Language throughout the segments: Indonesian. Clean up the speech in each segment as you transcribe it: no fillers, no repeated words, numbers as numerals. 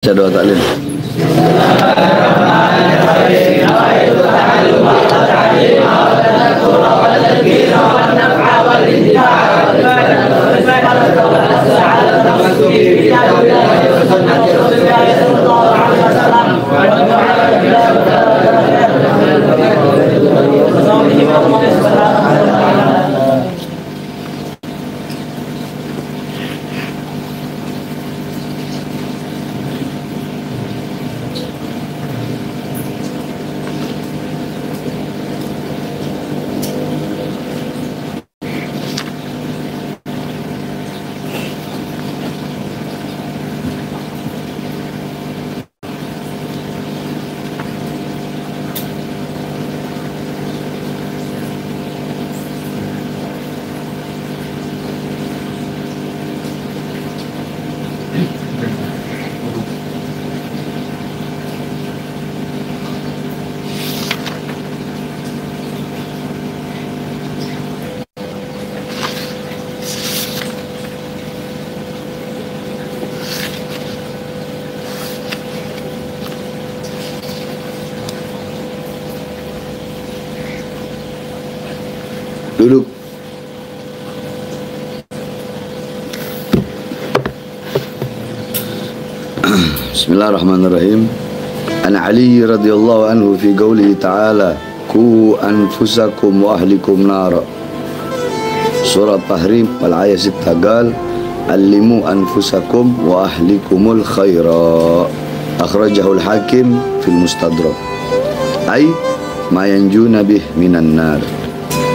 Doa taklim. Duduk. Bismillahirrahmanirrahim. An Ali radhiyallahu anhu fi qoulihi ta'ala ku anfusakum wa ahlikum nara. Surah Tahrim wal ayat 6 qal allimu anfusakum wa ahlikumul khaira. Akhrajahu al-Hakim fil Mustadrak. Ay ma yanjuna bih minan nar.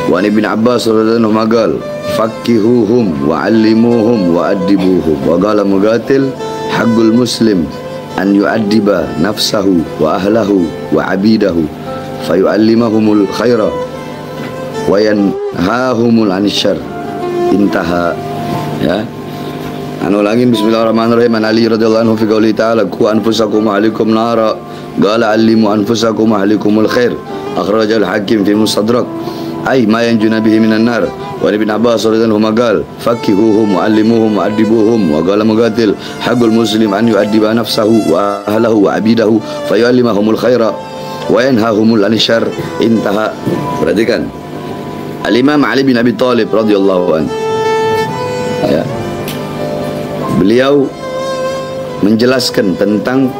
Wa Ibn Abbas radhiyallahu anhu qala faqihuhum wa 'allimuhum wa addibuhum wa qala Muqatil haqqul muslim an yu'addiba nafsahu wa ahlahu wa 'abidahu fayu'allimahumul khaira wa yanhahumul 'anil syarr. Intaha. Ya. Anu lagi bismillahirrahmanirrahim. An Ali radhiyallahu anhu fi qouli ta'ala ku anfusakum wa ahlikum nara qala 'allimu anfusakum wa ahlikumul khair. Akhrajal Hakim fi Mustadrak. Ay ma yanjuna bihi minan nar. Wa Ibn Abbas radhiyallahu anhu qala faqihuhum wa 'allimuhum wa addibuhum wa qala Muqatil haqqul muslim an yu'addiba nafsahu wa ahlahu wa 'abidahu fayu'allimahumul khaira wa yanhahumul 'anil syarr. Intaha. Perhatikan. Al-Imam Ali bin Abi Thalib radhiyallahu anhu. Ya. Beliau menjelaskan tentang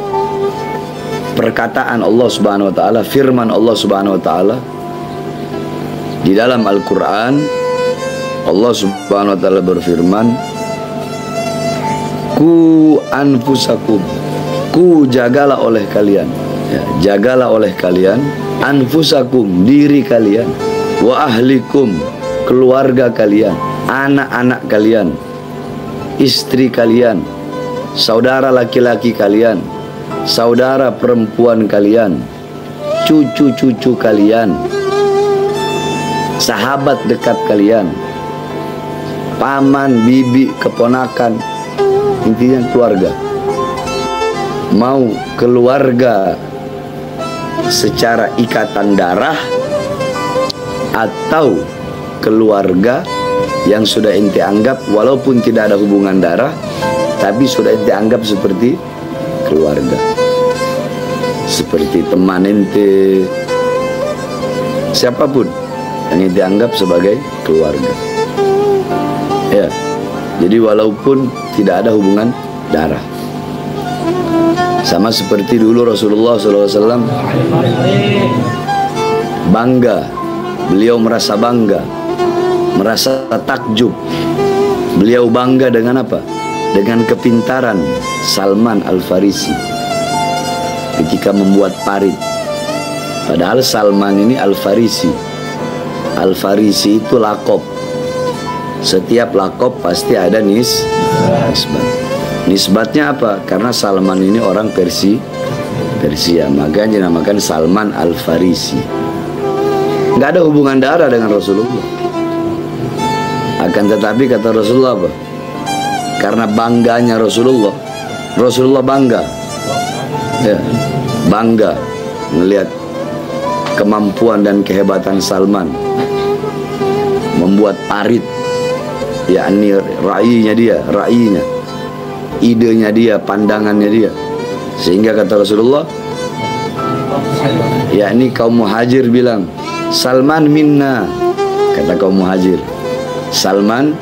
perkataan Allah Subhanahu wa taala, firman Allah Subhanahu wa taala di dalam Al-Quran. Allah Subhanahu wa ta'ala berfirman, ku anfusakum, ku jagalah oleh kalian, ya, jagalah oleh kalian, anfusakum, diri kalian, wa ahlikum, keluarga kalian, anak-anak kalian, istri kalian, saudara laki-laki kalian, saudara perempuan kalian, cucu-cucu kalian, sahabat dekat kalian, paman, bibi, keponakan, intinya keluarga. Mau keluarga secara ikatan darah atau keluarga yang sudah ente anggap walaupun tidak ada hubungan darah tapi sudah ente anggap seperti keluarga, seperti teman ente, siapapun yang dianggap sebagai keluarga. Ya, jadi walaupun tidak ada hubungan darah, sama seperti dulu Rasulullah SAW bangga, beliau merasa bangga, merasa takjub. Beliau bangga dengan apa? Dengan kepintaran Salman Al-Farisi ketika membuat parit. Padahal Salman ini Al-Farisi. Al-Farisi itu lakop. Setiap lakop pasti ada nisbat. Nisbatnya apa? Karena Salman ini orang Persia, makanya dinamakan Salman Al-Farisi. Nggak ada hubungan darah dengan Rasulullah. Akan tetapi kata Rasulullah apa? Karena bangganya Rasulullah bangga, ya, bangga melihat kemampuan dan kehebatan Salman membuat parit, yakni ra'inya dia, idenya dia, pandangannya dia. Sehingga kata Rasulullah, yakni kaum muhajir bilang, Salman minna. Kata kaum muhajir, Salman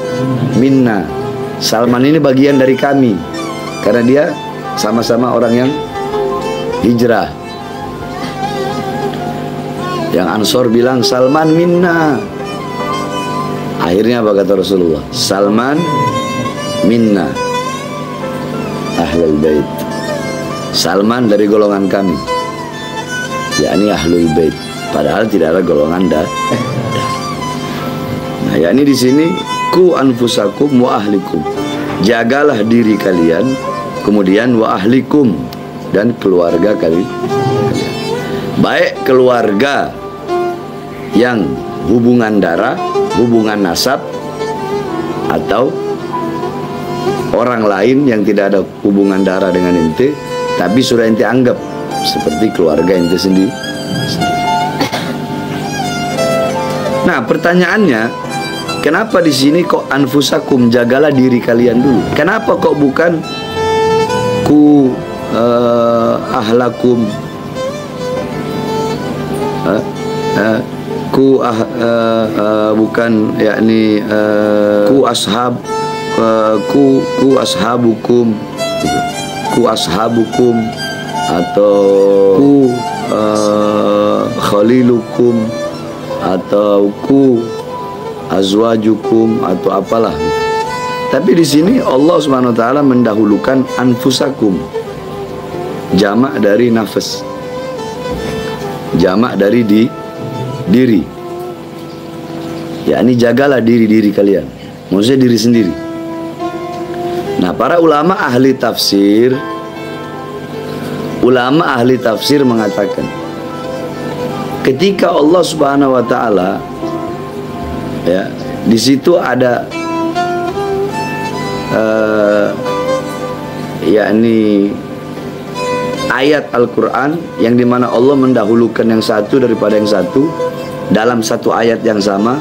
minna. Salman ini bagian dari kami, karena dia sama-sama orang yang hijrah. Yang Ansor bilang, Salman minna. Akhirnya apa kata Rasulullah? Salman minna, ahlul bait. Salman dari golongan kami, yakni ahlul bait. Padahal tidak ada golongan Nah, yakni di sini ku anfusakum wa ahlikum. Jagalah diri kalian, kemudian wa ahlikum, dan keluarga kalian. Baik keluarga yang hubungan darah, hubungan nasab, atau orang lain yang tidak ada hubungan darah dengan ente, tapi sudah ente anggap seperti keluarga ente sendiri. Nah, pertanyaannya, kenapa di sini kok anfusakum, jagalah diri kalian dulu? Kenapa kok bukan ku ahlakum, bukan yakni ku ashab, ku ashabukum, ku ashabukum, atau ku khalilukum, atau ku azwajukum, atau apalah. Tapi di sini Allah Subhanahu wa taala mendahulukan anfusakum, jamak dari nafas, jamak dari diri. Yakni jagalah diri kalian, maksudnya diri sendiri. Nah, para ulama ahli tafsir mengatakan, ketika Allah Subhanahu wa taala, ya, di situ ada yakni ayat Al-Quran yang dimana Allah mendahulukan yang satu daripada yang satu dalam satu ayat yang sama,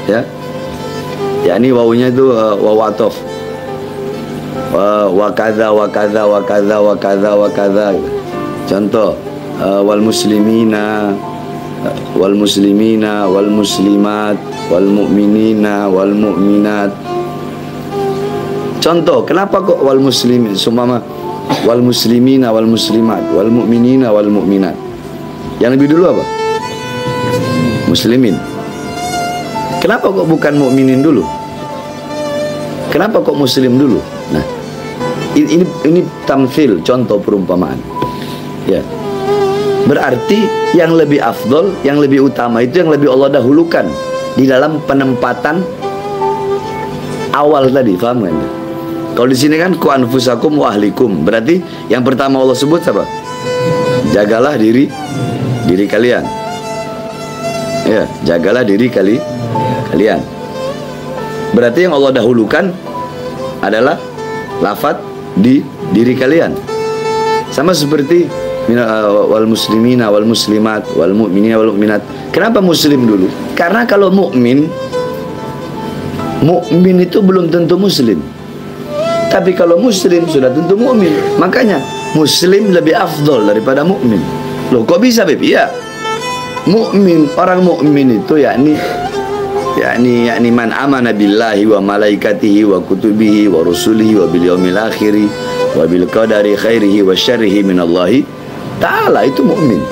ya, yakni wawunya itu wawu atof, wa kadza wa kadza wa kadza wa kadza wa kadza. Contoh, wal muslimina wal muslimina wal muslimat wal mu'minina wal mu'minat. Contoh, kenapa kok wal muslimin, sumama wal muslimina wal muslimat wal mu'minina wal mu'minat? Yang lebih dulu apa? Muslimin. Kenapa kok bukan mukminin dulu? Kenapa kok muslim dulu? Nah, ini tamthil, contoh perumpamaan. Ya. Berarti yang lebih afdol, yang lebih utama itu yang lebih Allah dahulukan di dalam penempatan awal tadi, paham kan? Kalau di sini kan ku anfusakum wa ahlikum, berarti yang pertama Allah sebut apa? Jagalah diri kalian. Ya, jagalah diri kalian. Berarti yang Allah dahulukan adalah lafaz di diri kalian. Sama seperti wal muslimina wal muslimat wal mu'minina wal mu'minat. Kenapa muslim dulu? Karena kalau mukmin itu belum tentu muslim. Tapi kalau muslim sudah tentu mukmin. Makanya muslim lebih afdol daripada mukmin. Loh, kok bisa, Beb? Iya. Mukmin, orang mukmin itu yakni man amana billahi wa malaikatihi wa kutubihi wa rusulihi wa bil yaumil akhir wa bil qadari khairihi wa syarrihi minallahi ta'ala. Itu mukmin.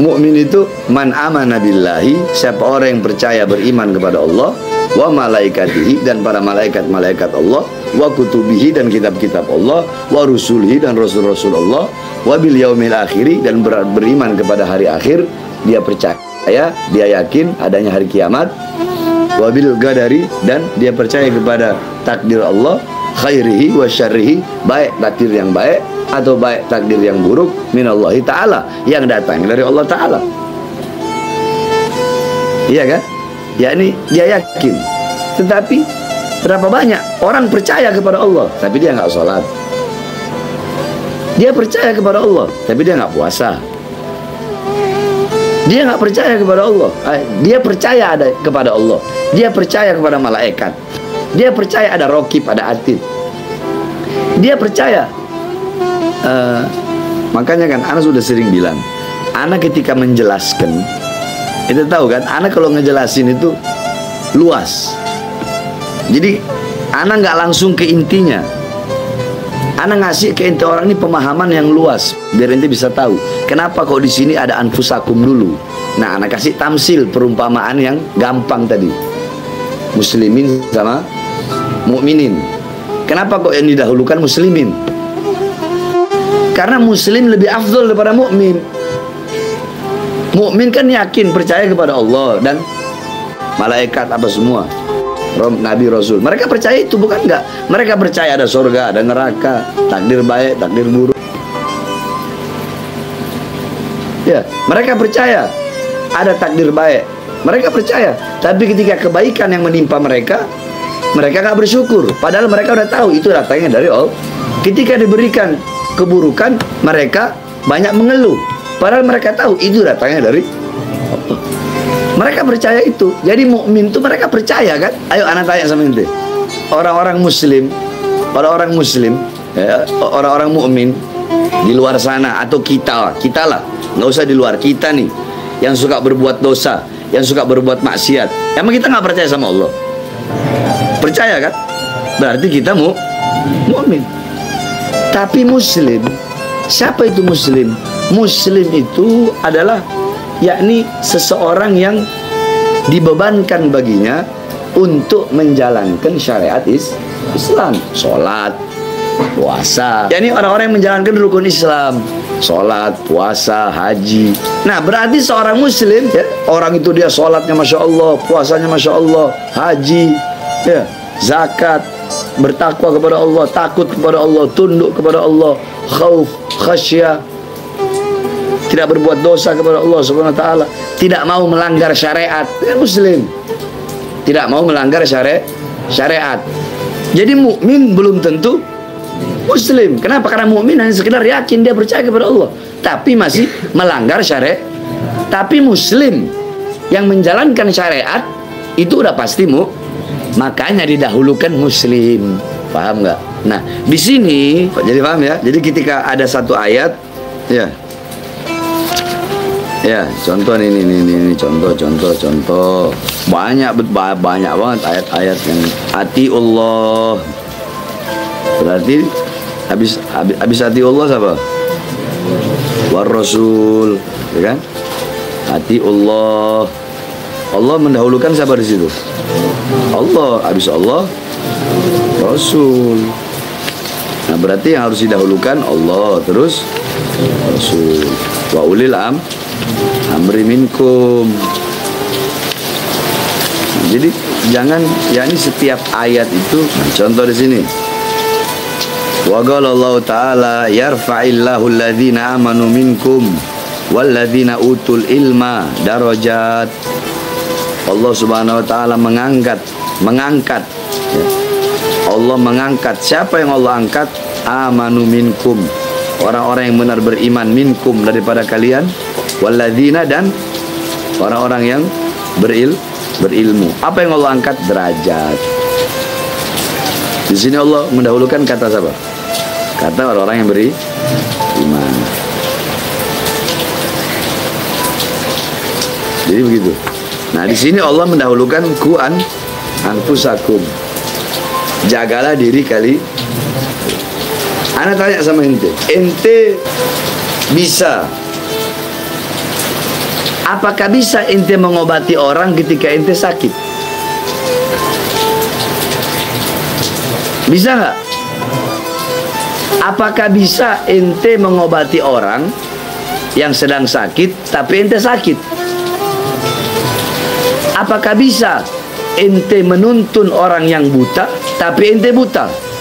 Mukmin itu man amana billahi, siapa orang yang percaya beriman kepada Allah, wa malaikatihi, dan para malaikat-malaikat Allah, wa kutubihi, dan kitab-kitab Allah, wa rusulihi, dan rasul-rasul Allah, wa bil yaumil akhiri, dan beriman kepada hari akhir. Dia percaya, dia yakin adanya hari kiamat, wa bil qadari, dan dia percaya kepada takdir Allah, khairihi wa syarrihi, baik takdir yang baik atau baik takdir yang buruk, minallahi ta'ala, yang datang dari Allah Ta'ala. Iya kan? Yakni dia yakin. Tetapi berapa banyak orang percaya kepada Allah tapi dia nggak sholat. Dia percaya kepada Allah tapi dia nggak puasa. Dia nggak percaya kepada Allah. Dia percaya ada kepada Allah. Dia percaya kepada malaikat. Dia percaya ada raqib, ada atid. Dia percaya Makanya kan anak sudah sering bilang, anak ketika menjelaskan, itu tahu kan, anak kalau ngejelasin itu luas. Jadi anak nggak langsung ke intinya. Anak ngasih ke inti orang ini pemahaman yang luas, biar ente bisa tahu kenapa kok di sini ada anfusakum dulu. Nah, anak kasih tamsil, perumpamaan yang gampang tadi, muslimin sama mukminin. Kenapa kok yang didahulukan muslimin? Karena muslim lebih afdol daripada mukmin. Mukmin kan yakin, percaya kepada Allah dan malaikat apa semua, Nabi Rasul. Mereka percaya itu, bukan enggak. Mereka percaya ada surga, ada neraka, takdir baik, takdir buruk. Ya, mereka percaya ada takdir baik. Mereka percaya. Tapi ketika kebaikan yang menimpa mereka, mereka nggak bersyukur. Padahal mereka udah tahu itu datangnya dari Allah. Ketika diberikan keburukan, mereka banyak mengeluh. Padahal mereka tahu itu datangnya dari Allah. Mereka percaya itu. Jadi mukmin itu mereka percaya kan? Ayo anak tanya sama ente. Orang-orang muslim, orang-orang mukmin di luar sana atau kita lah, nggak usah di luar, kita nih yang suka berbuat dosa, yang suka berbuat maksiat. Emang kita nggak percaya sama Allah? Percaya kan? Berarti kita mukmin. Tapi muslim, siapa itu muslim? Muslim itu adalah yakni seseorang yang dibebankan baginya untuk menjalankan syariat Islam, sholat, puasa. Yakni orang-orang yang menjalankan rukun Islam, sholat, puasa, haji. Nah, berarti seorang muslim, ya, orang itu dia sholatnya masya Allah, puasanya masya Allah, haji, ya, zakat, bertakwa kepada Allah, takut kepada Allah, tunduk kepada Allah, khauf, khasyah, tidak berbuat dosa kepada Allah Subhanahu wa taala, tidak mau melanggar syariat. Dia muslim. Tidak mau melanggar syariat. Jadi mukmin belum tentu muslim. Kenapa? Karena mukmin hanya sekedar yakin, dia percaya kepada Allah, tapi masih melanggar syariat. Tapi muslim yang menjalankan syariat itu udah pasti makanya didahulukan muslim. Paham nggak? Nah, di sini jadi paham ya. Jadi ketika ada satu ayat, ya, contoh ini contoh banyak banget ayat-ayat yang atiullah. Berarti habis atiullah siapa? War Rasul, ya kan? Atiullah. Allah mendahulukan siapa di situ? Allah, habis Allah Rasul. Nah, berarti yang harus didahulukan Allah, terus Rasul. Wa ulil amri minkum. Jadi jangan, yakni setiap ayat itu, contoh di sini. Wa qala Allah taala yarfa'illahu alladhina amanu minkum walladzina utul ilma darajat. Allah Subhanahu wa taala mengangkat. Ya. Allah mengangkat. Siapa yang Allah angkat? Amanu minkum. Orang-orang yang benar beriman, minkum daripada kalian, walladzina dan orang-orang yang berilmu. Apa yang Allah angkat? Derajat. Di sini Allah mendahulukan kata siapa? Kata orang-orang yang beriman. Jadi begitu. Nah, di sini Allah mendahulukan anfusakum. Jagalah diri kali. Ana tanya sama ente bisa, apakah bisa ente mengobati orang ketika ente sakit? Bisa nggak? Apakah bisa ente mengobati orang yang sedang sakit tapi ente sakit? Apakah bisa ente menuntun orang yang buta tapi ente buta?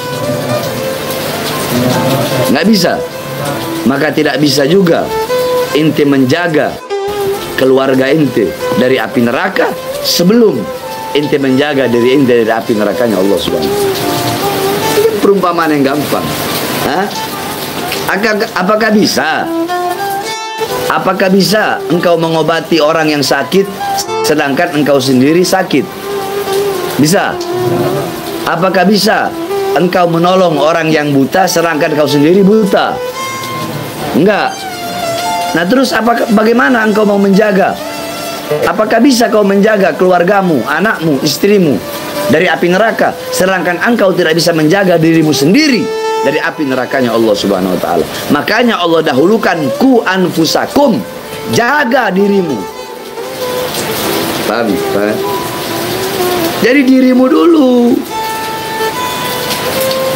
Nggak bisa. Maka tidak bisa juga ente menjaga keluarga ente dari api neraka sebelum ente menjaga diri ente dari api nerakanya Allah Subhanahu. Ini perumpamaan yang gampang. Apakah bisa? Apakah bisa engkau mengobati orang yang sakit sedangkan engkau sendiri sakit? Bisa. Apakah bisa engkau menolong orang yang buta sedangkan engkau sendiri buta? Enggak. Nah terus bagaimana engkau mau menjaga? Apakah bisa kau menjaga keluargamu, anakmu, istrimu dari api neraka, sedangkan engkau tidak bisa menjaga dirimu sendiri dari api nerakanya Allah Subhanahu wa taala? Makanya Allah dahulukan ku anfusakum, jaga dirimu. Paham? Jadi dirimu dulu.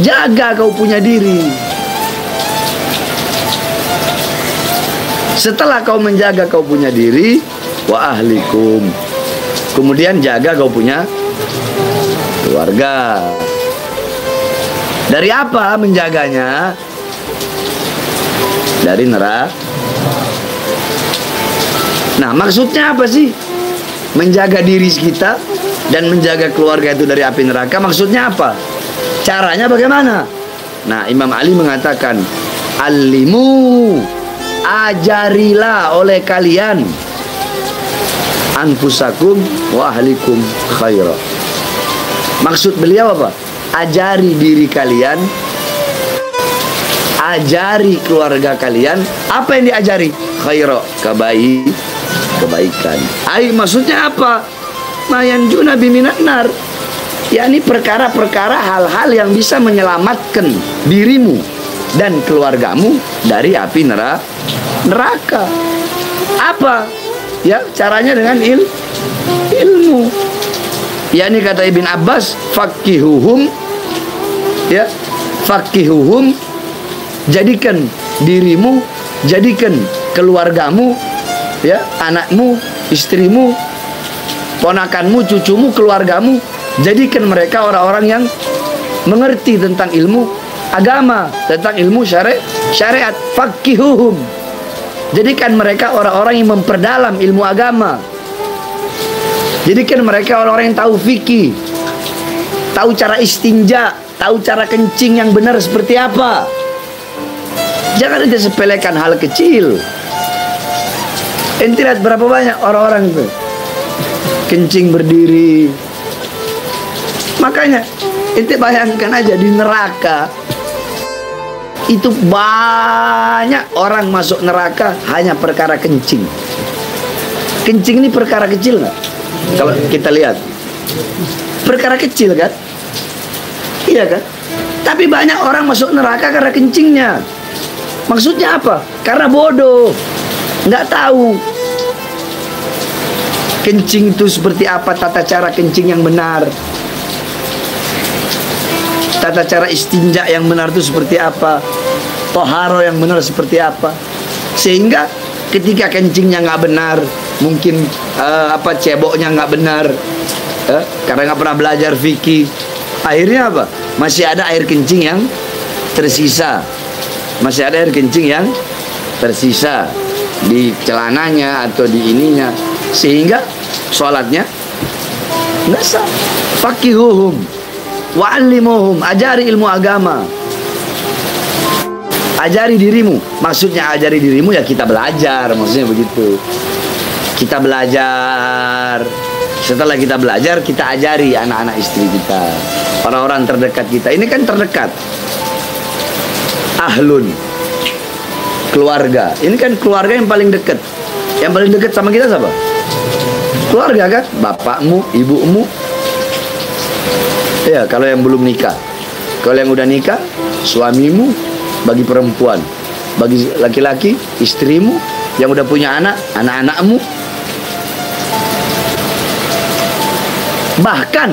Jaga kau punya diri. Setelah kau menjaga kau punya diri, wa ahlikum, kemudian jaga kau punya keluarga. Dari apa menjaganya? Dari neraka. Nah, maksudnya apa sih? Menjaga diri kita dan menjaga keluarga itu dari api neraka, maksudnya apa? Caranya bagaimana? Nah, Imam Ali mengatakan, alimu, ajarilah oleh kalian anfusakum wa ahlikum khaira. Maksud beliau apa? Ajari diri kalian, ajari keluarga kalian. Apa yang diajari? Khaira, kebaikan. Maksudnya apa? Mayanjuna biminan nar, yakni perkara-perkara, hal-hal yang bisa menyelamatkan dirimu dan keluargamu dari api neraka. Apa? Ya, caranya dengan ilmu. Yakni kata Ibn Abbas, faqihuhum, ya, faqihuhum, jadikan dirimu, jadikan keluargamu, ya, anakmu, istrimu, ponakanmu, cucumu, keluargamu, jadikan mereka orang-orang yang mengerti tentang ilmu agama, tentang ilmu syariat. Faqihuhum, jadikan mereka orang-orang yang memperdalam ilmu agama. Jadikan mereka orang-orang yang tahu fikih, tahu cara istinja, tahu cara kencing yang benar seperti apa. Jangan aja sepelekan hal kecil. Ente lihat berapa banyak orang-orang itu kencing berdiri. Makanya ente bayangkan aja di neraka itu banyak orang masuk neraka hanya perkara kencing. Kencing ini perkara kecil nggak? Kalau kita lihat perkara kecil kan? Iya kan? Tapi banyak orang masuk neraka karena kencingnya. Maksudnya apa? Karena bodoh, nggak tahu kencing itu seperti apa, tata cara kencing yang benar, tata cara istinja yang benar itu seperti apa, toharo yang benar seperti apa. Sehingga ketika kencingnya nggak benar, mungkin ceboknya nggak benar, karena nggak pernah belajar fikih, akhirnya apa? Masih ada air kencing yang tersisa, masih ada air kencing yang tersisa di celananya atau di ininya, sehingga sholatnya nggak sah. Faqihuhum wa'allimuhum, ajari ilmu agama, ajari dirimu. Maksudnya ajari dirimu ya kita belajar, maksudnya begitu. Kita belajar, setelah kita belajar kita ajari anak-anak istri kita, orang-orang terdekat kita. Ini kan terdekat, ahlun, keluarga. Ini kan keluarga yang paling dekat. Yang paling dekat sama kita siapa? Keluarga kan? Bapakmu, ibumu. Ya, kalau yang belum nikah. Kalau yang udah nikah, suamimu. Bagi perempuan, bagi laki-laki, istrimu. Yang udah punya anak, anak-anakmu. Bahkan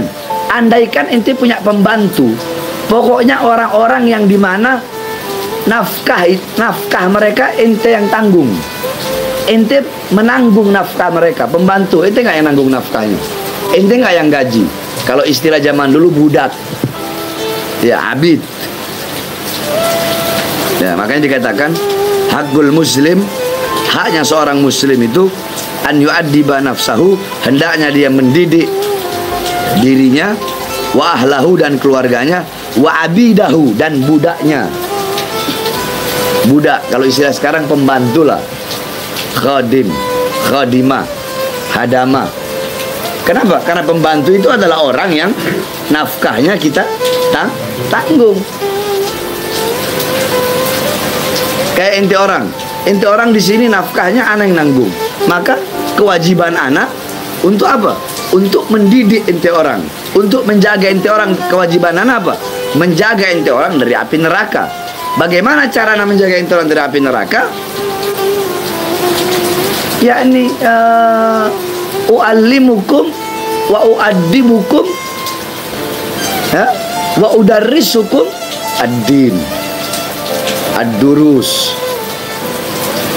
andaikan ente punya pembantu, pokoknya orang-orang yang dimana nafkah mereka ente yang tanggung. Ente menanggung nafkah mereka. Pembantu ente nggak yang nanggung nafkahnya, ente nggak yang gaji. Kalau istilah zaman dulu budak, ya abid. Ya, makanya dikatakan hakul muslim, haknya seorang muslim itu an yu'addiba nafsahu, hendaknya dia mendidik dirinya, wa ahlahu dan keluarganya, wa abidahu dan budaknya. Budak kalau istilah sekarang pembantu lah, khadim, khadimah, hadamah. Kenapa? Karena pembantu itu adalah orang yang nafkahnya kita tanggung. Kayak ente orang di sini nafkahnya ana yang nanggung. Maka kewajiban ana untuk apa? Untuk mendidik ente orang, untuk menjaga ente orang. Kewajiban ana apa? Menjaga ente orang dari api neraka. Bagaimana cara ana menjaga ente orang dari api neraka? Yakni u'allimukum wa u'addibukum wa udarrisukum ad-din ad-durus.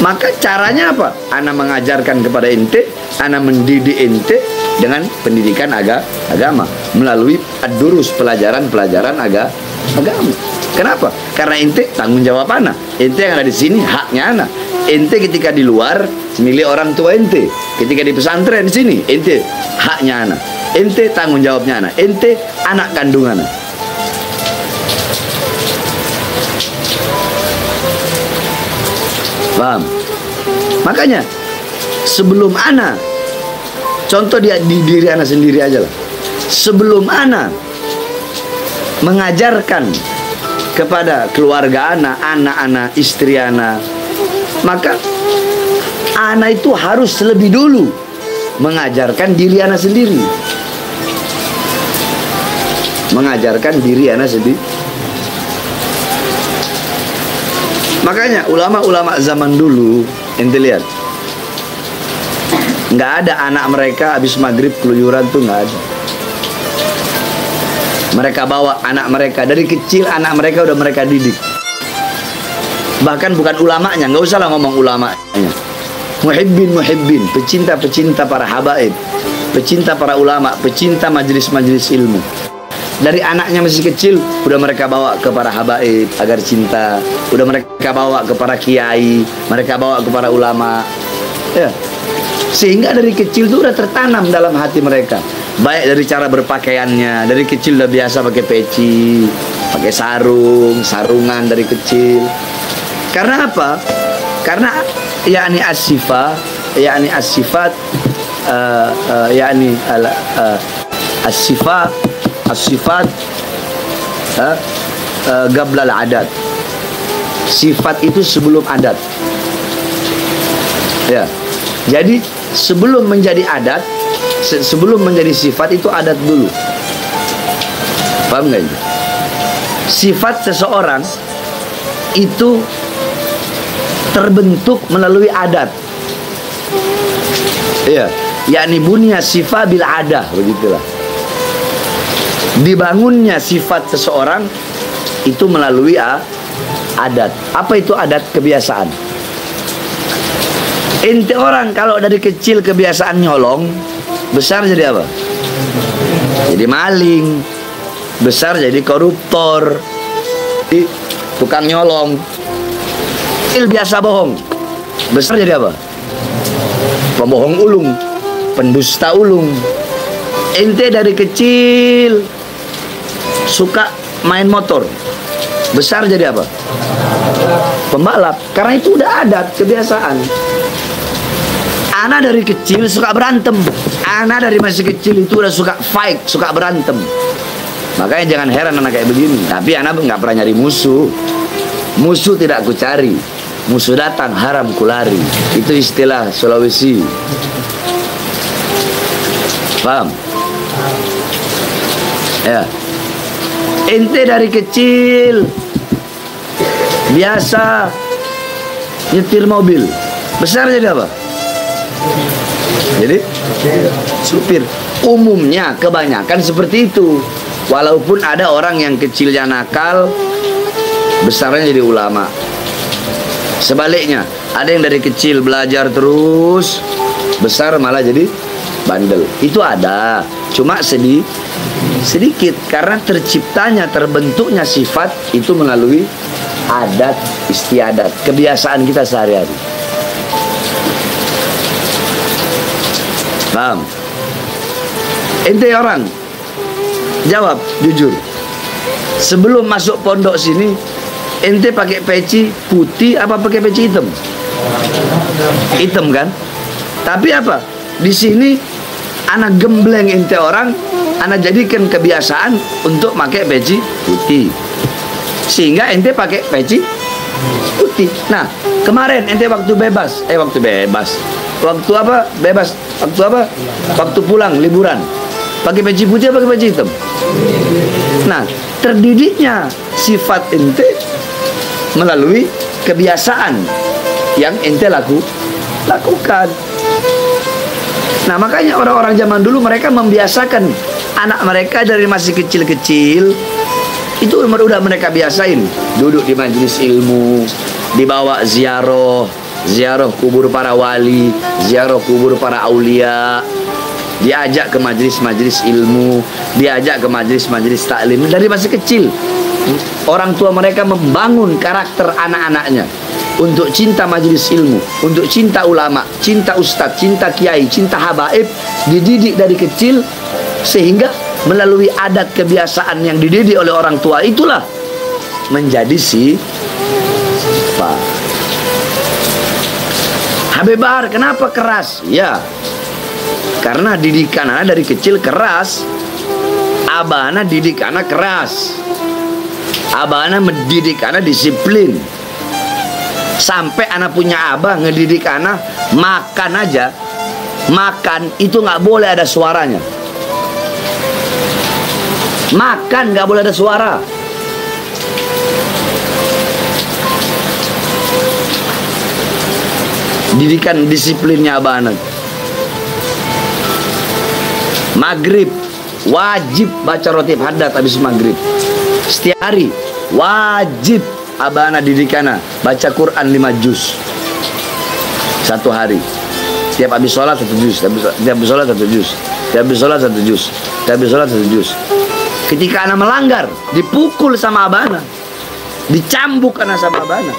Maka caranya apa? Ana mengajarkan kepada ente, ana mendidik ente dengan pendidikan agama melalui ad-durus, pelajaran-pelajaran agama. Kenapa? Karena ente tanggung jawab ana. Ente yang ada di sini haknya ana. Ente ketika di luar milik orang tua ente. Ketika di pesantren di sini ente haknya ana. Ente tanggung jawabnya ana. Ente anak kandung ana. Paham? Makanya sebelum ana, contoh di diri ana sendiri aja lah. Sebelum ana mengajarkan kepada keluarga ana, anak-anak, istri ana, maka ana itu harus lebih dulu mengajarkan diri ana sendiri. Mengajarkan diri ana sendiri. Makanya ulama-ulama zaman dulu, ente lihat, nggak ada anak mereka habis maghrib keluyuran tuh, nggak ada. Mereka bawa anak mereka dari kecil, anak mereka udah mereka didik. Bahkan bukan ulamanya, nggak usah lah ngomong ulamanya. Muhibbin, pecinta para habaib, pecinta para ulama, pecinta majelis-majelis ilmu. Dari anaknya masih kecil udah mereka bawa ke para habaib agar cinta, udah mereka bawa ke para kiai, mereka bawa ke para ulama, ya. Sehingga dari kecil itu udah tertanam dalam hati mereka. Baik dari cara berpakaiannya, dari kecil udah biasa pakai peci, pakai sarungan dari kecil. Karena apa? Karena yakni as-sifat, yakni as-sifat, yakni as-sifat gablal adat. Sifat itu sebelum adat. Ya. Jadi sebelum menjadi adat, sebelum menjadi sifat itu adat dulu. Paham nggak itu? Sifat seseorang itu terbentuk melalui adat. Iya, yakni bunya sifat bil adah, begitulah. Dibangunnya sifat seseorang itu melalui adat. Apa itu adat? Kebiasaan. Ente orang kalau dari kecil kebiasaan nyolong, besar jadi apa? Jadi maling. Besar jadi koruptor, jadi tukang nyolong. Kecil biasa bohong, besar jadi apa? Pembohong ulung, pendusta ulung. Ente dari kecil suka main motor, besar jadi apa? Pembalap. Karena itu udah adat, kebiasaan. Ana dari kecil suka berantem. Ana dari masih kecil itu udah suka fight, suka berantem. Makanya jangan heran anak kayak begini. Tapi ana nggak pernah nyari musuh. Musuh tidak aku cari. Musuh datang haram kulari. Itu istilah Sulawesi. Paham? Ya. Ente dari kecil biasa nyetir mobil, besar jadi apa? Jadi supir. Umumnya kebanyakan seperti itu. Walaupun ada orang yang kecilnya nakal, besarnya jadi ulama. Sebaliknya, ada yang dari kecil belajar terus, besar malah jadi bandel. Itu ada, cuma sedikit. Karena terciptanya, terbentuknya sifat itu melalui adat istiadat, kebiasaan kita sehari-hari. Paham? Ente orang jawab jujur, sebelum masuk pondok sini ente pakai peci putih apa pakai peci hitam? Hitam kan? Tapi apa? Di sini anak gembleng ente orang, anak jadikan kebiasaan untuk pakai peci putih. Sehingga ente pakai peci ikuti. Nah, kemarin ente waktu bebas, waktu apa bebas, waktu apa, waktu pulang liburan, pakai baju putih apa pakai baju hitam? Nah, terdidiknya sifat ente melalui kebiasaan yang ente lakukan. Nah, makanya orang-orang zaman dulu mereka membiasakan anak mereka dari masih kecil-kecil. Itu udah mereka biasain duduk di majelis ilmu, dibawa ziarah kubur para wali, ziarah kubur para aulia, diajak ke majelis-majelis ilmu, diajak ke majelis-majelis taklim dari masih kecil. Orang tua mereka membangun karakter anak-anaknya untuk cinta majelis ilmu, untuk cinta ulama, cinta ustadz, cinta kiai, cinta habaib, dididik dari kecil sehingga melalui adat kebiasaan yang dididik oleh orang tua itulah menjadi sifat. Habib Bahar kenapa keras? Ya, karena didikan anak dari kecil keras. Abah anak didik anak keras. Abah anak mendidik anak disiplin. Sampai anak punya abah ngedidik anak makan aja, makan itu nggak boleh ada suaranya. Makan nggak boleh ada suara. Didikan disiplinnya abah anak. Maghrib wajib baca rotib hadat habis maghrib. Setiap hari wajib abah anak didik anak baca Quran 5 juz satu hari. Tiap habis sholat 1 juz, tiap habis sholat 1 juz, tiap habis sholat 1 juz, tiap habis sholat 1 juz. Ketika anak melanggar, dipukul sama abah anak, dicambuk anak sama abah anak,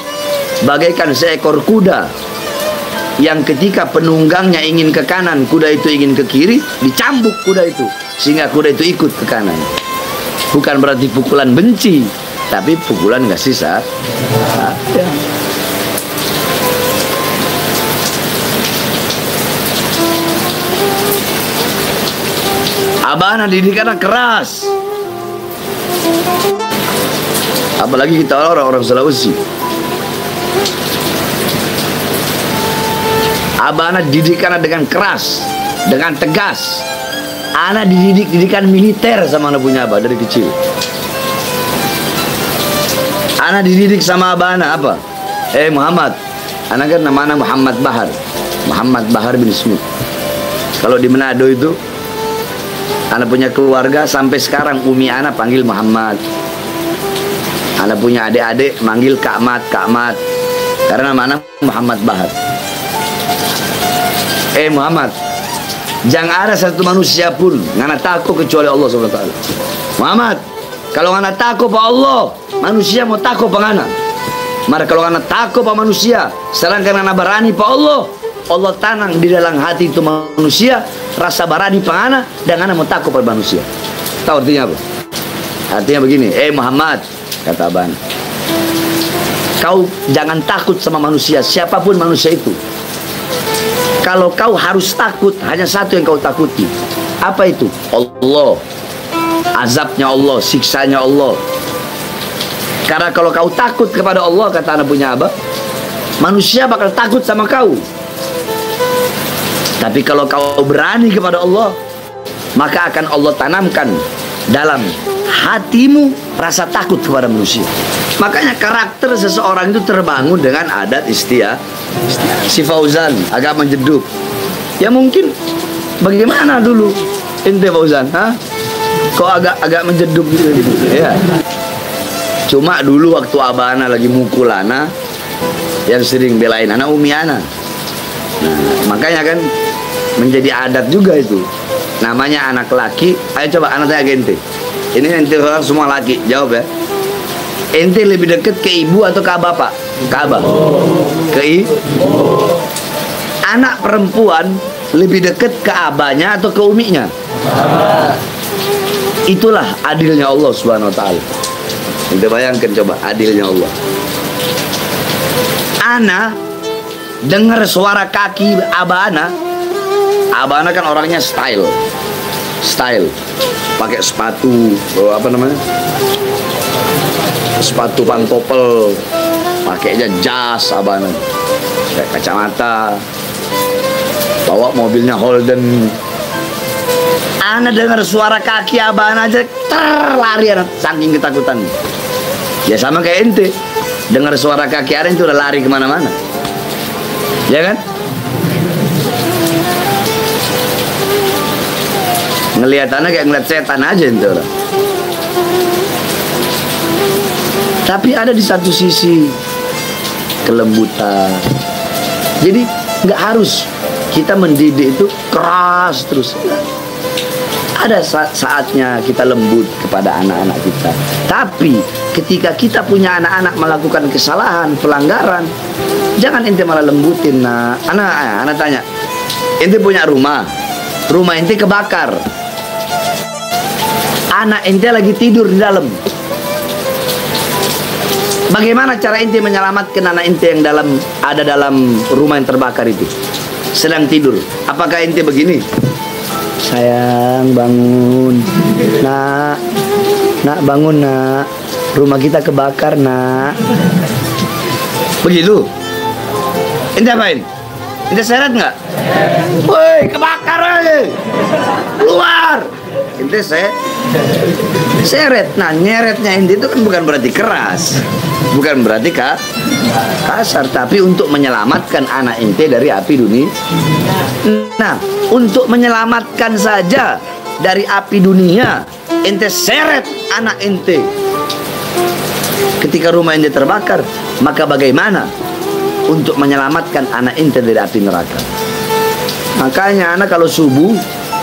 bagaikan seekor kuda yang ketika penunggangnya ingin ke kanan, kuda itu ingin ke kiri, dicambuk kuda itu sehingga kuda itu ikut ke kanan. Bukan berarti pukulan benci, tapi pukulan kasih sayang. Abah anak didik anak keras. Apalagi kita orang-orang Sulawesi. Abah anak didik anak dengan keras, dengan tegas. Anak dididik didikan militer sama anak punya abah dari kecil. Anak dididik sama abah anak apa? Muhammad. Anak kan nama anak Muhammad Bahar. Muhammad Bahar bin Smith. Kalau di Manado itu anak punya keluarga sampai sekarang umi anak panggil Muhammad. Anak punya adik-adik manggil Kak Mat. Karena nama anak Muhammad Bahar. Muhammad, jangan ada satu manusia pun ngana takut kecuali Allah SWT. Muhammad, kalau ngana takut pak Allah, manusia mau takut pak ngana. Maka kalau ngana takut pak manusia, sedangkan ngana berani pak Allah, Allah tanam di dalam hati itu manusia rasa berani pak ngana dan ngana mau takut pak manusia. Tahu artinya apa? Artinya begini, Muhammad, kata abang, kau jangan takut sama manusia, siapapun manusia itu. Kalau kau harus takut, hanya satu yang kau takuti. Apa itu? Allah. Azabnya Allah, siksanya Allah. Karena kalau kau takut kepada Allah, kata anak punya abah, manusia bakal takut sama kau. Tapi kalau kau berani kepada Allah, maka akan Allah tanamkan dalam hatimu rasa takut kepada manusia. Makanya karakter seseorang itu terbangun dengan adat istiadat. Si Fauzan agak menjeduk. Ya mungkin bagaimana dulu ente Fauzan, kok agak menjeduk gitu. Ya. Cuma dulu waktu abah ana lagi mukul ana, yang sering belain anak umi ana. Nah, makanya kan menjadi adat juga itu. Namanya anak laki. Ayo coba anak tanya ke ente. Ini ente orang semua laki, jawab ya. Ente lebih dekat ke ibu atau ke bapak? Ke abah? Ke ibu? Anak perempuan lebih dekat ke abahnya atau ke uminya? Itulah adilnya Allah Subhanahu wa ta'ala. Ente bayangkan coba adilnya Allah. Anak dengar suara kaki abah anak kan orangnya style, pakai sepatu apa namanya, sepatu pantopel, pakai aja jas abana, pakai kacamata, bawa mobilnya Holden. Ana dengar suara kaki abana aja terlari anak saking ketakutan. Ya sama kayak ente, dengar suara kaki ada itu udah lari kemana-mana, ya kan? Ngelihat anak kayak ngeliat setan aja ente orang. Tapi ada di satu sisi kelembutan. Jadi nggak harus kita mendidik itu keras terus. Ada saatnya kita lembut kepada anak-anak kita. Tapi ketika kita punya anak-anak melakukan kesalahan, pelanggaran, jangan ente malah lembutin. Nah, anak tanya, ente punya rumah ente kebakar, anak ente lagi tidur di dalam. Bagaimana cara ente menyelamatkan anak ente yang ada dalam rumah yang terbakar itu? Sedang tidur. Apakah ente begini? Sayang, bangun. Nak bangun, nak. Rumah kita kebakar, nak. Begitu? Ente apain? Ente seret nggak? Woi, kebakar aja. Keluar. Ente seret. Nah, nyeretnya ente itu kan bukan berarti keras. Bukan berarti kasar, tapi untuk menyelamatkan anak ente dari api dunia. Nah, untuk menyelamatkan saja dari api dunia, ente seret anak ente. Ketika rumah ente terbakar, maka bagaimana untuk menyelamatkan anak ente dari api neraka? Makanya anak kalau subuh,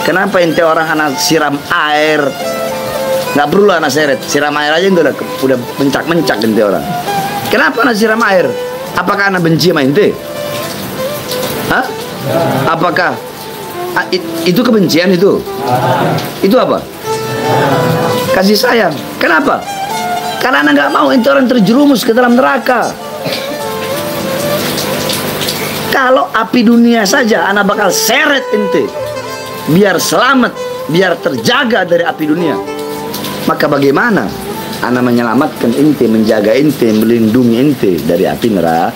kenapa ente orang anak siram air? Nggak perlu anak seret, siram air aja udah mencak-mencak ente orang. Kenapa anak siram air? Apakah anak benci sama ente? Hah? Apakah itu kebencian itu? Itu apa? Kasih sayang. Kenapa? Karena anak nggak mau ente orang terjerumus ke dalam neraka. Kalau api dunia saja anak bakal seret ente biar selamat, biar terjaga dari api dunia. Maka bagaimana anak menyelamatkan ente, menjaga ente, melindungi ente dari api neraka?